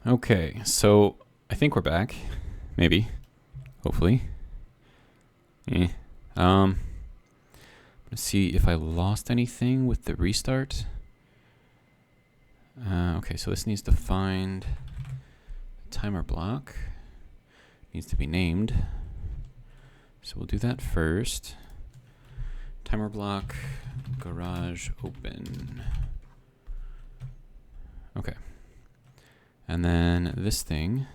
Okay, so I think we're back. Maybe. Hopefully. Let's see if I lost anything with the restart. Okay, so this needs to find a timer block. Needs to be named. So we'll do that first. Timer block, garage open. Okay. And then this thing.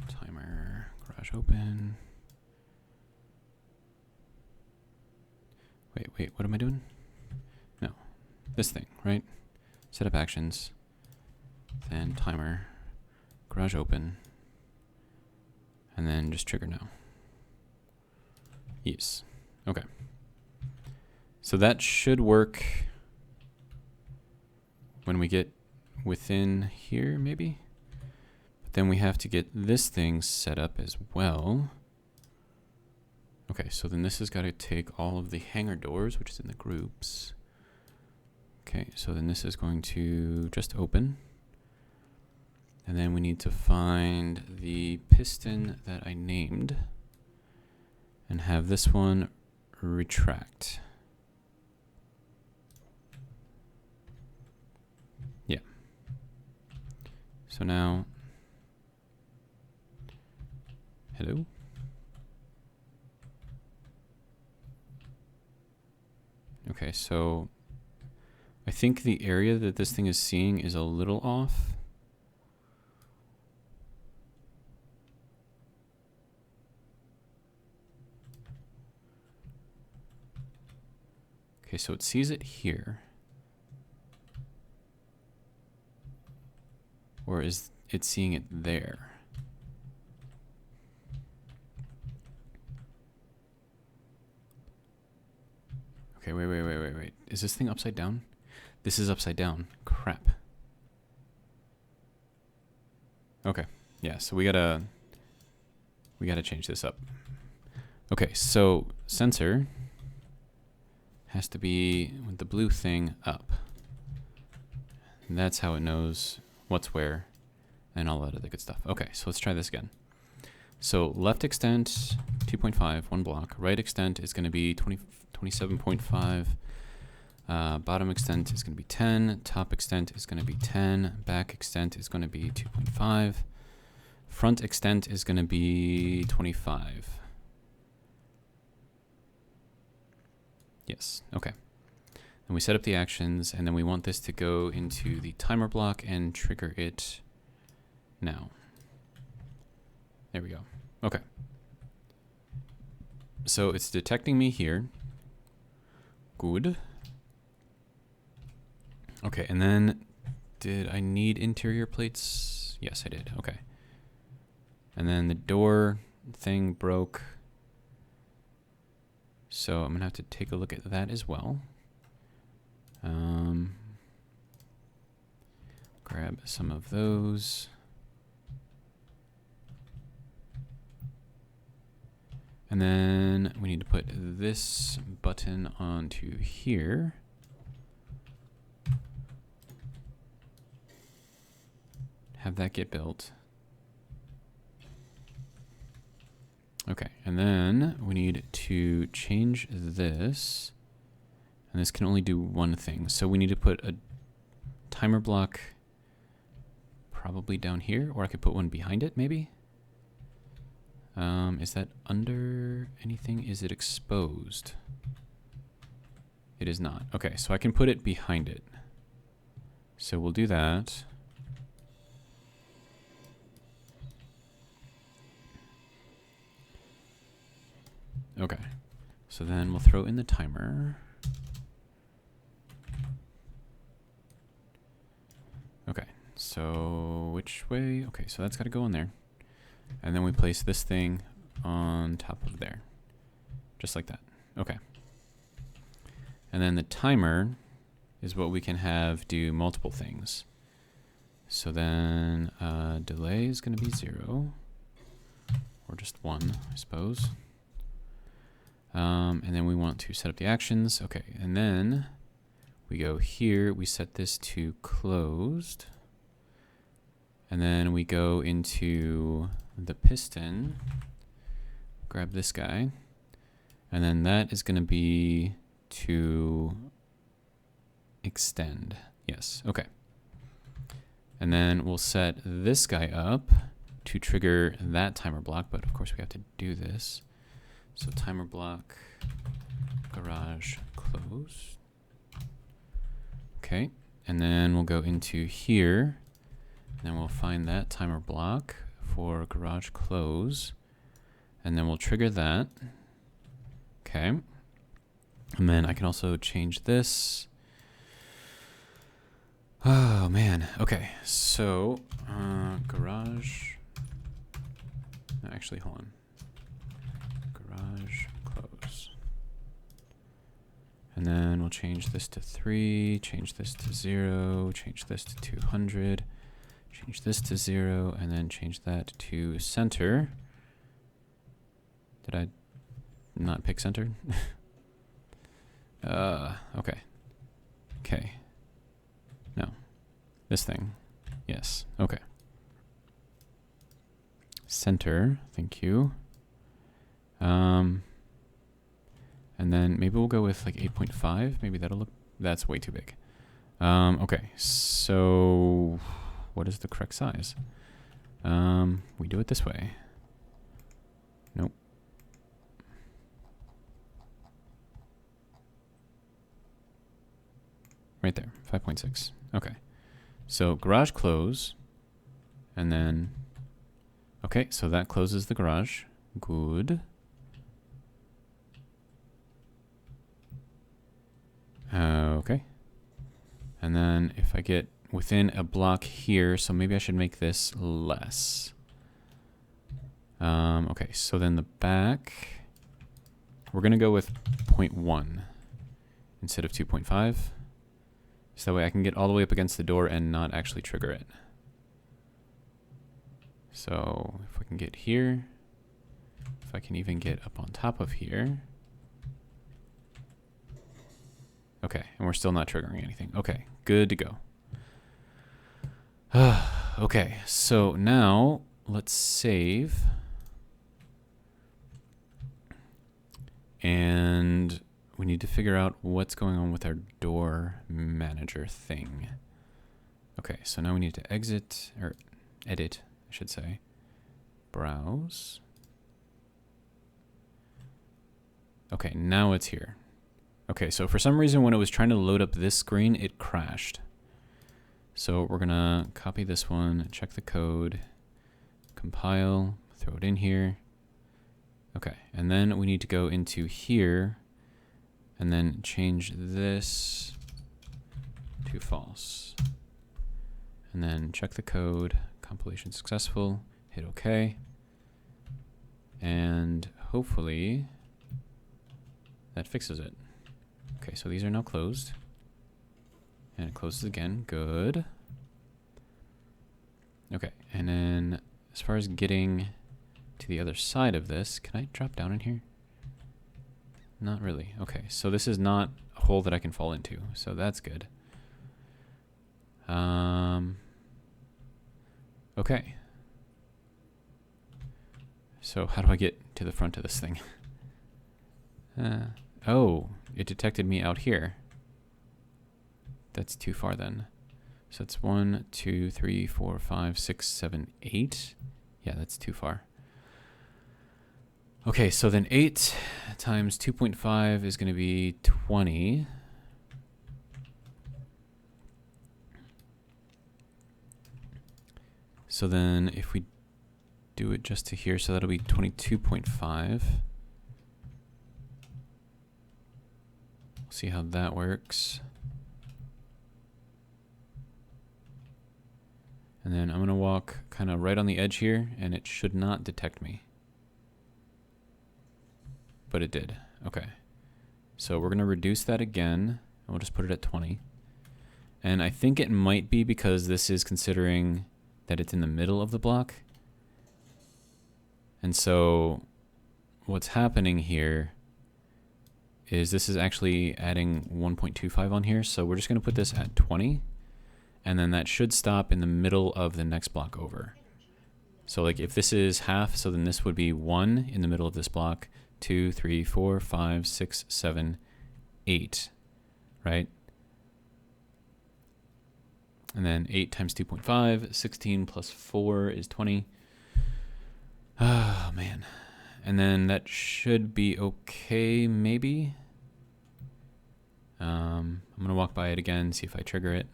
Timer, garage open. Wait, what am I doing? No, this thing, right? Set up actions, then timer, garage open, and then just trigger now. Yes, okay. So that should work when we get within here, maybe? But then we have to get this thing set up as well. Okay, so then this has got to take all of the hangar doors, which is in the groups. Okay, so then this is going to just open. And then we need to find the piston that I named and have this one retract. Yeah. So now, hello? Okay, so I think the area that this thing is seeing is a little off. Okay, so it sees it here. Or is it seeing it there? Okay, wait. Is this thing upside down? This is upside down. Crap. Okay, yeah, so we gotta change this up. Okay, so sensor has to be with the blue thing up. And that's how it knows what's where and all that other good stuff. Okay, so let's try this again. So left extent 2.5, one block. Right extent is going to be 27.5. Bottom extent is going to be 10. Top extent is going to be 10. Back extent is going to be 2.5. Front extent is going to be 25. Yes, okay. And we set up the actions, and then we want this to go into the timer block and trigger it now. There we go. Okay. So it's detecting me here. Good. Okay, and then did I need interior plates? Yes, I did. Okay. And then the door thing broke. So I'm going to have to take a look at that as well. Grab some of those. And then we need to put this button onto here. Have that get built. Okay, and then we need to change this. And this can only do one thing. So we need to put a timer block probably down here, or I could put one behind it, maybe? Is that under anything? Is it exposed? It is not. Okay, so I can put it behind it. So we'll do that. Okay, so then we'll throw in the timer. Okay, so which way? Okay, so that's got to go in there. And then we place this thing on top of there. Just like that. Okay. And then the timer is what we can have do multiple things. So then delay is going to be 0. Or just 1, I suppose. And then we want to set up the actions. Okay, and then we go here, we set this to closed. And then we go into the piston, grab this guy, and then that is going to be to extend. Yes, okay. And then we'll set this guy up to trigger that timer block, but of course we have to do this. So timer block, garage, close. Okay, and then we'll go into here, and then we'll find that timer block for garage close, and then we'll trigger that. Okay, and then I can also change this. Oh man, okay, so garage, no, actually hold on, garage close. And then we'll change this to 3, change this to 0, change this to 200, change this to 0, and then change that to center. Did I not pick center? Okay. Okay. No. This thing. Yes. Okay. Center. Thank you. And then maybe we'll go with like 8.5. Maybe that'll look, that's way too big. Okay, so what is the correct size? We do it this way. Nope. Right there, 5.6. Okay, so garage close, and then, okay, so that closes the garage. Good. Okay. And then if I get within a block here, so maybe I should make this less. Okay, so then the back, we're going to go with 0.1 instead of 2.5. So that way I can get all the way up against the door and not actually trigger it. So if I can get here, if I can even get up on top of here. Okay, and we're still not triggering anything. Okay, good to go. Okay, so now let's save. And we need to figure out what's going on with our door manager thing. Okay, so now we need to exit, or edit, I should say. Browse. Okay, now it's here. Okay, so for some reason when it was trying to load up this screen, it crashed. So we're gonna copy this one, check the code, compile, throw it in here. Okay, and then we need to go into here and then change this to false. And then check the code, compilation successful, hit OK. And hopefully that fixes it. Okay, so these are now closed. And it closes again, good. Okay, and then as far as getting to the other side of this, can I drop down in here? Not really. Okay, so this is not a hole that I can fall into, so that's good. Okay. So how do I get to the front of this thing? Oh, it detected me out here. That's too far then. So it's 1, 2, 3, 4, 5, 6, 7, 8. Yeah, that's too far. Okay, so then 8 times 2.5 is going to be 20. So then if we do it just to here, so that'll be 22.5. We'll see how that works. And then I'm going to walk kind of right on the edge here, and it should not detect me. But it did. Okay. So we're going to reduce that again, and we'll just put it at 20. And I think it might be because this is considering that it's in the middle of the block. And so what's happening here is this is actually adding 1.25 on here. So we're just going to put this at 20. And then that should stop in the middle of the next block over. So like if this is half, so then this would be 1 in the middle of this block, 2, 3, 4, 5, 6, 7, 8, right? And then 8 times 2.5, 16 plus 4 is 20. Oh, man. And then that should be okay, maybe. I'm going to walk by it again, see if I trigger it.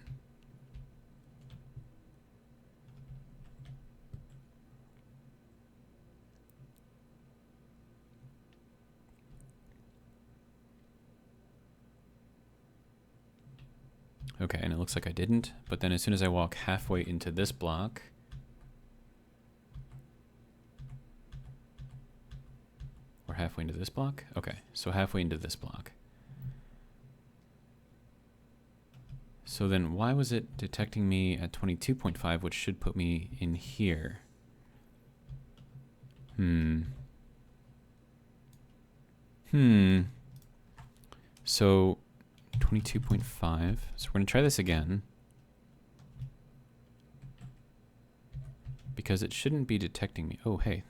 Okay, and it looks like I didn't, but then as soon as I walk halfway into this block, we're halfway into this block? Okay, so halfway into this block. So then why was it detecting me at 22.5, which should put me in here? So 22.5. So we're going to try this again. Because it shouldn't be detecting me. Oh, hey,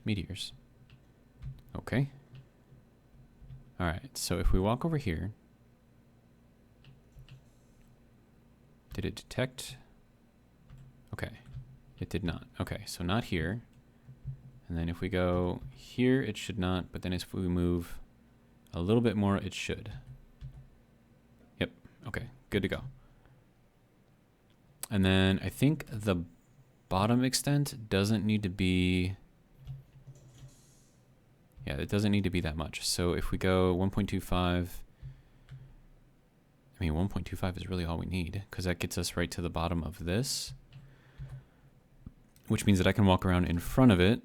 meteors. Okay. All right, so if we walk over here, did it detect? Okay, it did not. Okay, so not here. And then if we go here, it should not, but then if we move a little bit more, it should. Yep, okay, good to go. And then I think the bottom extent doesn't need to be, yeah, it doesn't need to be that much. So if we go 1.25, I mean, 1.25 is really all we need because that gets us right to the bottom of this, which means that I can walk around in front of it.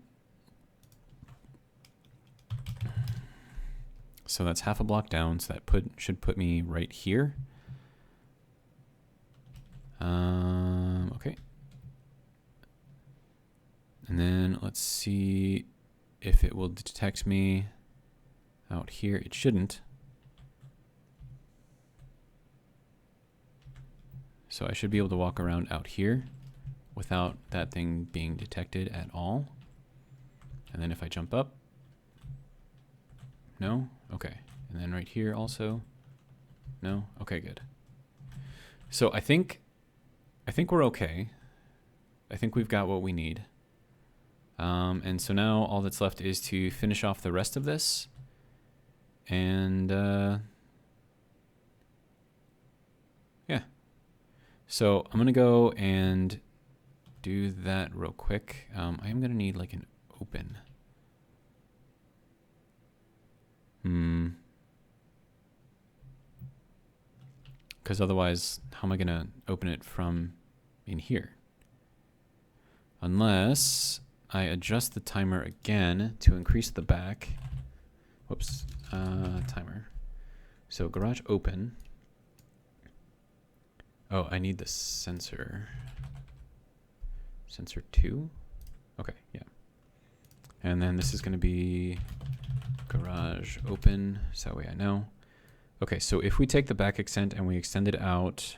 So that's half a block down, so that should put me right here. Okay. And then let's see if it will detect me out here. It shouldn't. So I should be able to walk around out here without that thing being detected at all. And then if I jump up, no? Okay. And then right here also, no? Okay, good. So I think we're okay. I think we've got what we need. And so now all that's left is to finish off the rest of this. And yeah. So I'm going to go and do that real quick. I am going to need like an open. Because otherwise, how am I going to open it from in here? Unless I adjust the timer again to increase the back. Whoops, timer. So garage open. Oh, I need the sensor. Sensor 2? Okay, yeah. And then this is going to be garage open, so that way I know. Okay, so if we take the back extent and we extend it out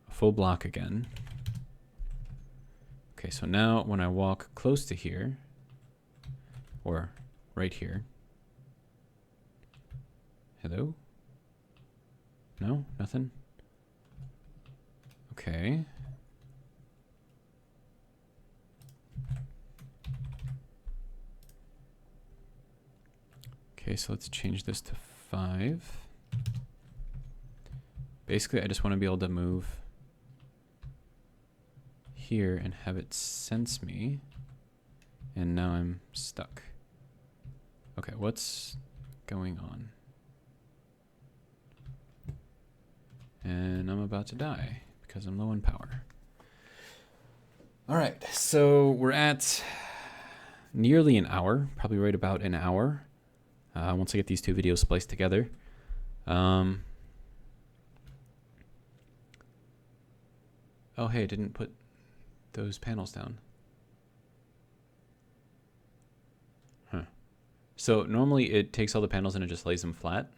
a full block again. Okay, so now when I walk close to here, or right here. Hello? No? Nothing? Okay. Okay, so let's change this to 5. Basically, I just want to be able to move here and have it sense me. And now I'm stuck. Okay, what's going on? And I'm about to die because I'm low in power. All right, so we're at nearly an hour, probably right about an hour. Once I get these two videos spliced together. Oh, hey, I didn't put those panels down. Huh. So normally it takes all the panels and it just lays them flat.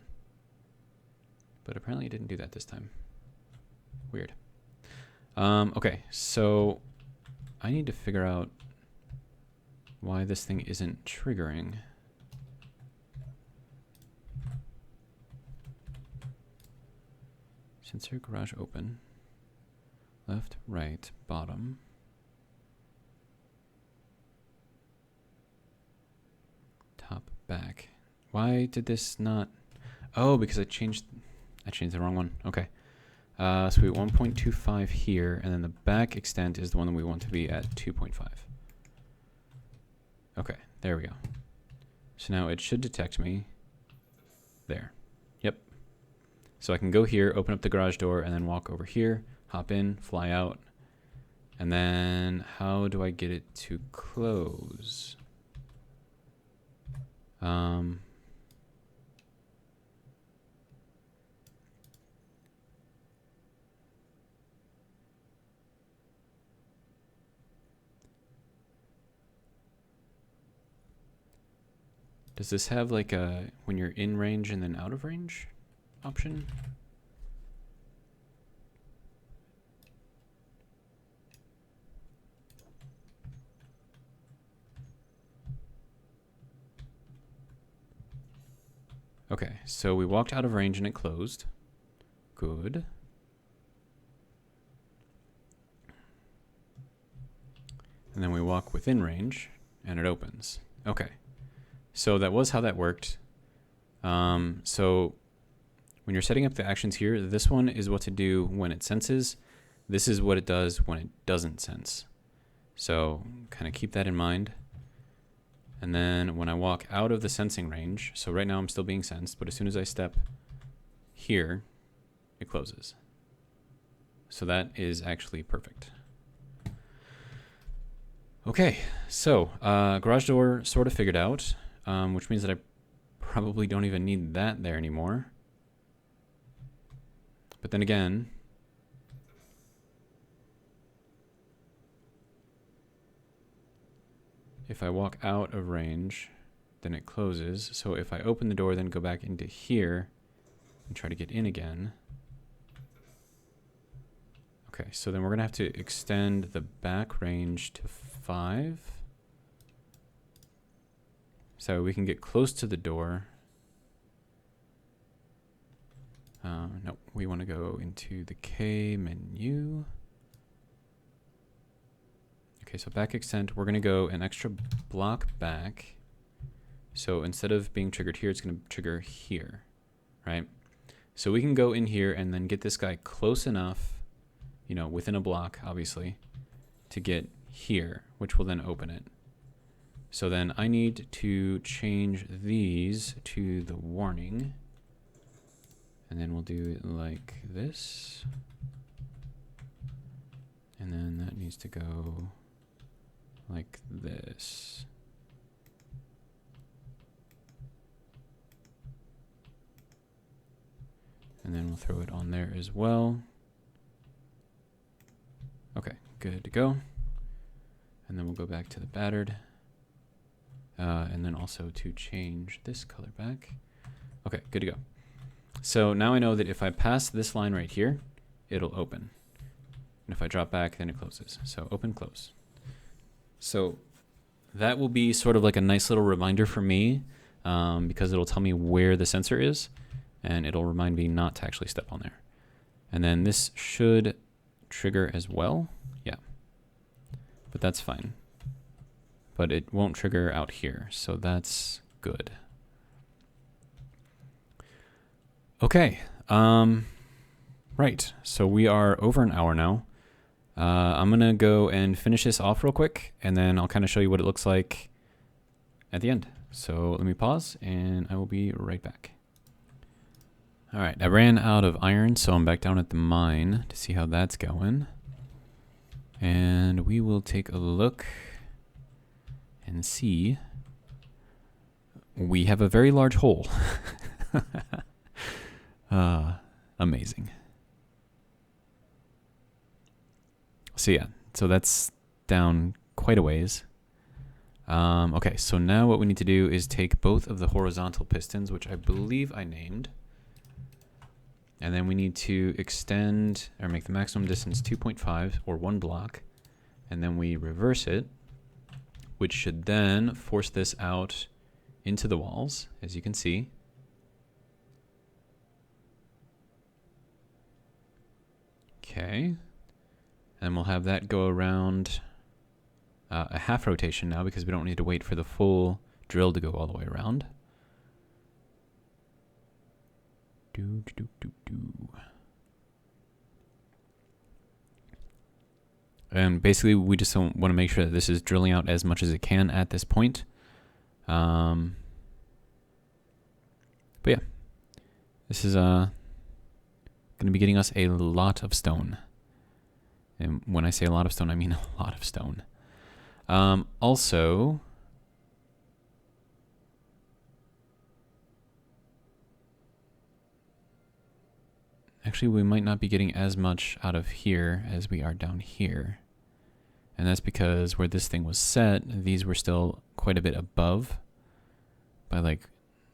But apparently it didn't do that this time. Weird. Okay, so I need to figure out why this thing isn't triggering. Sensor garage open. Left, right, bottom. Top, back. Why did this not? Oh, because I changed the wrong one. Okay. So we have 1.25 here, and then the back extent is the one that we want to be at 2.5. Okay, there we go. So now it should detect me. There. Yep. So I can go here, open up the garage door, and then walk over here, hop in, fly out. And then how do I get it to close? Does this have like a when you're in range and then out of range option? Okay, so we walked out of range and it closed. Good. And then we walk within range and it opens. Okay. So that was how that worked. So when you're setting up the actions here, this one is what to do when it senses. This is what it does when it doesn't sense. So kind of keep that in mind. And then when I walk out of the sensing range, so right now I'm still being sensed, but as soon as I step here, it closes. So that is actually perfect. Okay, so garage door sort of figured out. Which means that I probably don't even need that there anymore. But then again, if I walk out of range, then it closes. So if I open the door, then go back into here and try to get in again. Okay, so then we're going to have to extend the back range to 5. So we can get close to the door. No, we want to go into the K menu. Okay, so back extent, we're going to go an extra block back. So instead of being triggered here, it's going to trigger here, right? So we can go in here and then get this guy close enough, you know, within a block, obviously, to get here, which will then open it. So then I need to change these to the warning. And then we'll do it like this. And then that needs to go like this. And then we'll throw it on there as well. Okay, good to go. And then we'll go back to the battered. And then also to change this color back. Okay, good to go. So now I know that if I pass this line right here, it'll open. And if I drop back, then it closes. So open, close. So that will be sort of like a nice little reminder for me, because it'll tell me where the sensor is, and it'll remind me not to actually step on there. And then this should trigger as well. Yeah, but that's fine. But it won't trigger out here, so that's good. Okay, right, so we are over an hour now. I'm gonna go and finish this off real quick, and then I'll kind of show you what it looks like at the end. So let me pause, and I will be right back. All right, I ran out of iron, so I'm back down at the mine to see how that's going. And we will take a look and see. We have a very large hole. Amazing. So yeah, so that's down quite a ways. Okay, so now what we need to do is take both of the horizontal pistons, which I believe I named, and then we need to extend or make the maximum distance 2.5 or 1 block, and then we reverse it, which should then force this out into the walls, as you can see. Okay, and we'll have that go around a half rotation now because we don't need to wait for the full drill to go all the way around. And basically we just want to make sure that this is drilling out as much as it can at this point. But yeah, this is going to be getting us a lot of stone. And when I say a lot of stone, I mean a lot of stone. Also, actually, we might not be getting as much out of here as we are down here. And that's because where this thing was set, these were still quite a bit above by like,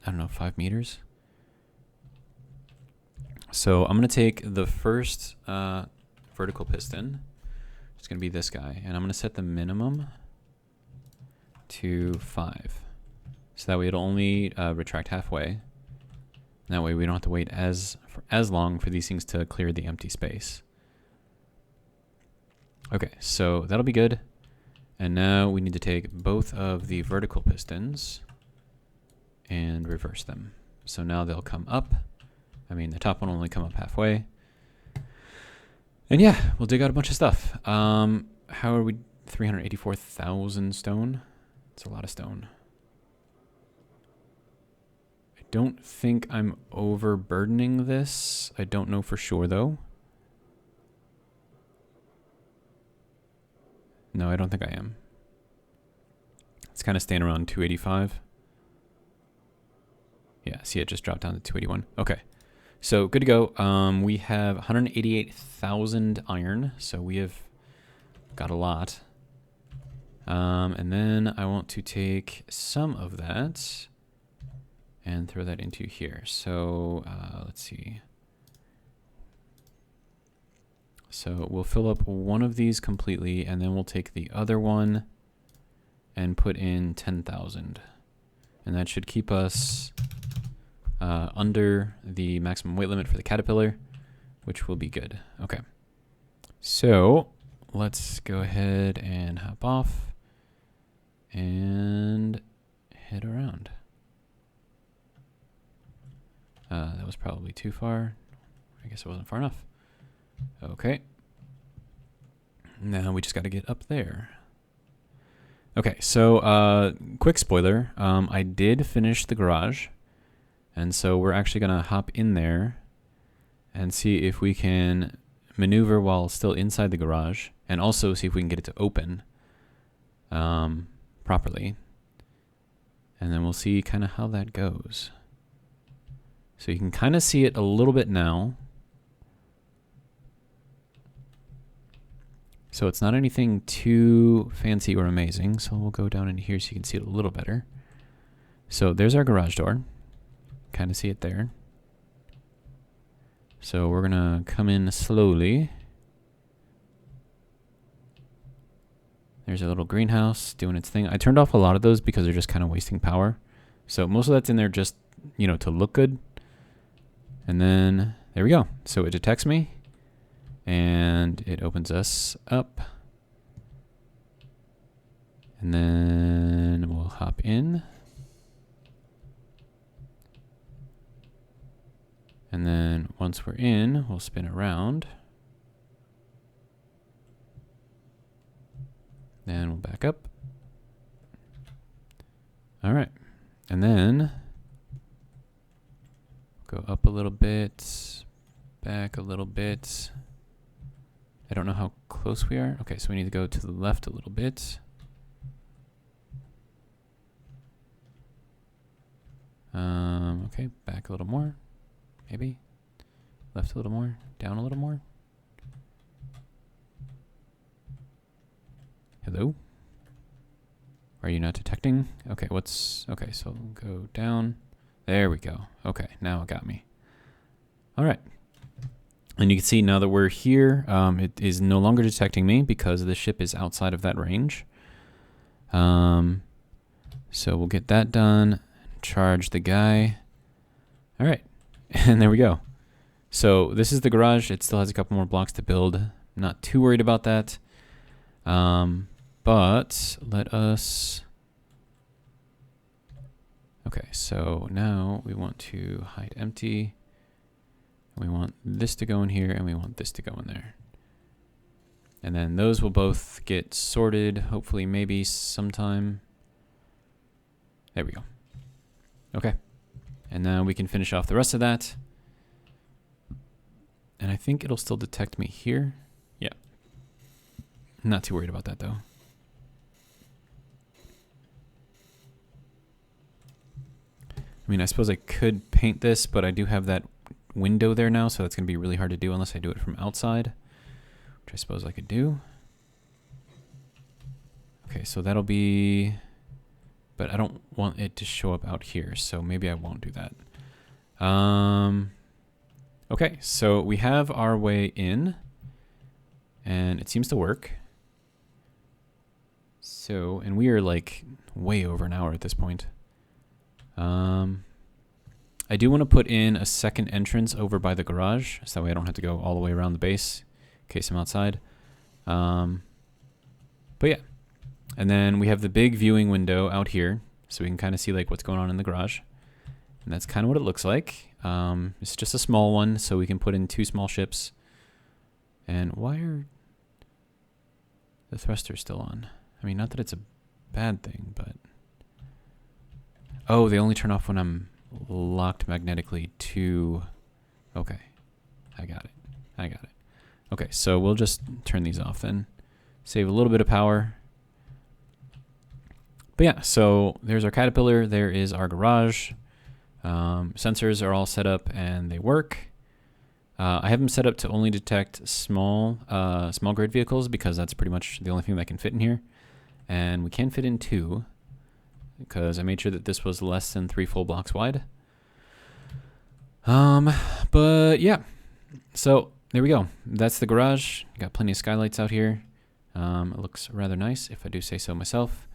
I don't know, 5 meters. So I'm going to take the first vertical piston. It's going to be this guy. And I'm going to set the minimum to 5. So that way it'll only retract halfway. That way we don't have to wait as long for these things to clear the empty space. Okay, so that'll be good. And now we need to take both of the vertical pistons and reverse them. So now they'll come up. I mean, the top one will only come up halfway. And yeah, we'll dig out a bunch of stuff. How are we? 384,000 stone? It's a lot of stone. I don't think I'm overburdening this. I don't know for sure, though. No, I don't think I am. It's kind of staying around 285. Yeah, see, it just dropped down to 281. Okay, so good to go. We have 188,000 iron, so we have got a lot. And then I want to take some of that and throw that into here. So let's see. So we'll fill up one of these completely, and then we'll take the other one and put in 10,000. And that should keep us under the maximum weight limit for the caterpillar, which will be good. Okay. So let's go ahead and hop off and head around. That was probably too far. I guess it wasn't far enough. Okay. Now we just got to get up there. Okay, so quick spoiler. I did finish the garage. And so we're actually going to hop in there and see if we can maneuver while still inside the garage. And also see if we can get it to open properly. And then we'll see kind of how that goes. So you can kind of see it a little bit now. So it's not anything too fancy or amazing. So we'll go down in here so you can see it a little better. So there's our garage door. Kind of see it there. So we're going to come in slowly. There's a little greenhouse doing its thing. I turned off a lot of those because they're just kind of wasting power. So most of that's in there just, you know, to look good. And then there we go. So it detects me. And it opens us up. And then we'll hop in. And then once we're in, we'll spin around. Then we'll back up. All right. And then go up a little bit, back a little bit. I don't know how close we are. Okay, so we need to go to the left a little bit. Okay, back a little more. Maybe. Left a little more. Down a little more. Hello? Are you not detecting? Okay, okay, so go down. There we go. Okay, now it got me. All right. And you can see now that we're here, it is no longer detecting me because the ship is outside of that range. So we'll get that done, charge the guy. All right, and there we go. So this is the garage. It still has a couple more blocks to build. Not too worried about that. But let us... Okay, so now we want to hide empty. We want this to go in here, and we want this to go in there. And then those will both get sorted, hopefully maybe sometime. There we go. Okay. And now we can finish off the rest of that. And I think it'll still detect me here. Yeah. Not too worried about that, though. I mean, I suppose I could paint this, but I do have that window there now, so that's going to be really hard to do unless I do it from outside, which I suppose I could do. Okay, so that'll be... But I don't want it to show up out here, so maybe I won't do that. Okay, so we have our way in, and it seems to work. So, and we are like way over an hour at this point. I do want to put in a second entrance over by the garage, so that way I don't have to go all the way around the base in case I'm outside. But yeah, and then we have the big viewing window out here, so we can kind of see like what's going on in the garage. And that's kind of what it looks like. It's just a small one, so we can put in 2 small ships. And why are the thrusters still on? I mean, not that it's a bad thing, but... Oh, they only turn off when I'm locked magnetically to... Okay, I got it. Okay, so we'll just turn these off then. Save a little bit of power. But yeah, so there's our caterpillar. There is our garage. Sensors are all set up and they work. I have them set up to only detect small grade vehicles because that's pretty much the only thing that can fit in here. And we can fit in 2 because I made sure that this was less than 3 full blocks wide. But yeah, so there we go. That's the garage. Got plenty of skylights out here. It looks rather nice, if I do say so myself.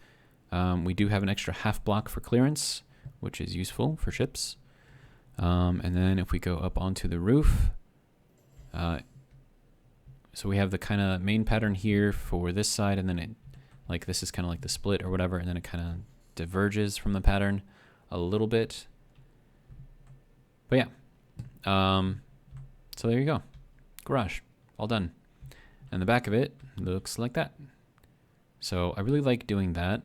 We do have an extra half block for clearance, which is useful for ships. And then if we go up onto the roof, so we have the kind of main pattern here for this side, and then it, like this is kind of like the split or whatever, and then it kind of diverges from the pattern a little bit. But yeah, so there you go. Garage, all done. And the back of it looks like that. So I really like doing that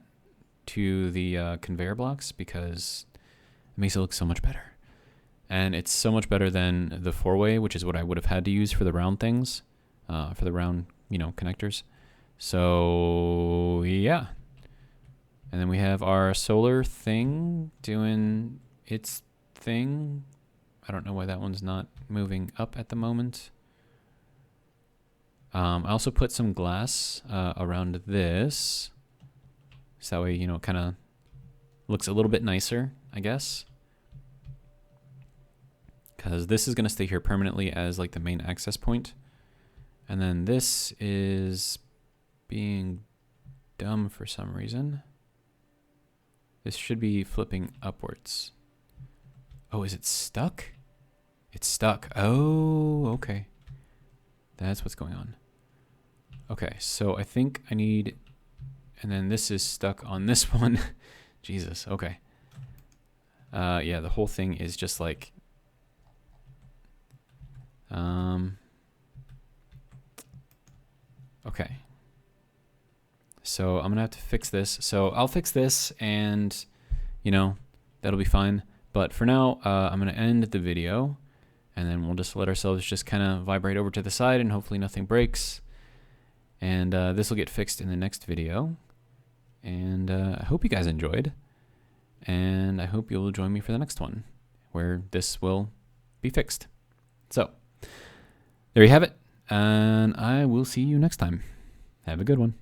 to the conveyor blocks because it makes it look so much better. And it's so much better than the 4-way, which is what I would have had to use for the round things, for the round, connectors. So yeah. And then we have our solar thing doing its thing. I don't know why that one's not moving up at the moment. I also put some glass around this. So that way, it kind of looks a little bit nicer, I guess. Because this is going to stay here permanently as like the main access point. And then this is being dumb for some reason. This should be flipping upwards. Oh, is it stuck? It's stuck. Oh, okay. That's what's going on. Okay, so I think I need... And then this is stuck on this one. Jesus, okay. Yeah, the whole thing is just like... Okay. So I'm gonna have to fix this. So I'll fix this and, that'll be fine. But for now, I'm gonna end the video and then we'll just let ourselves just kind of vibrate over to the side and hopefully nothing breaks. And this will get fixed in the next video. And I hope you guys enjoyed. And I hope you'll join me for the next one where this will be fixed. So there you have it. And I will see you next time. Have a good one.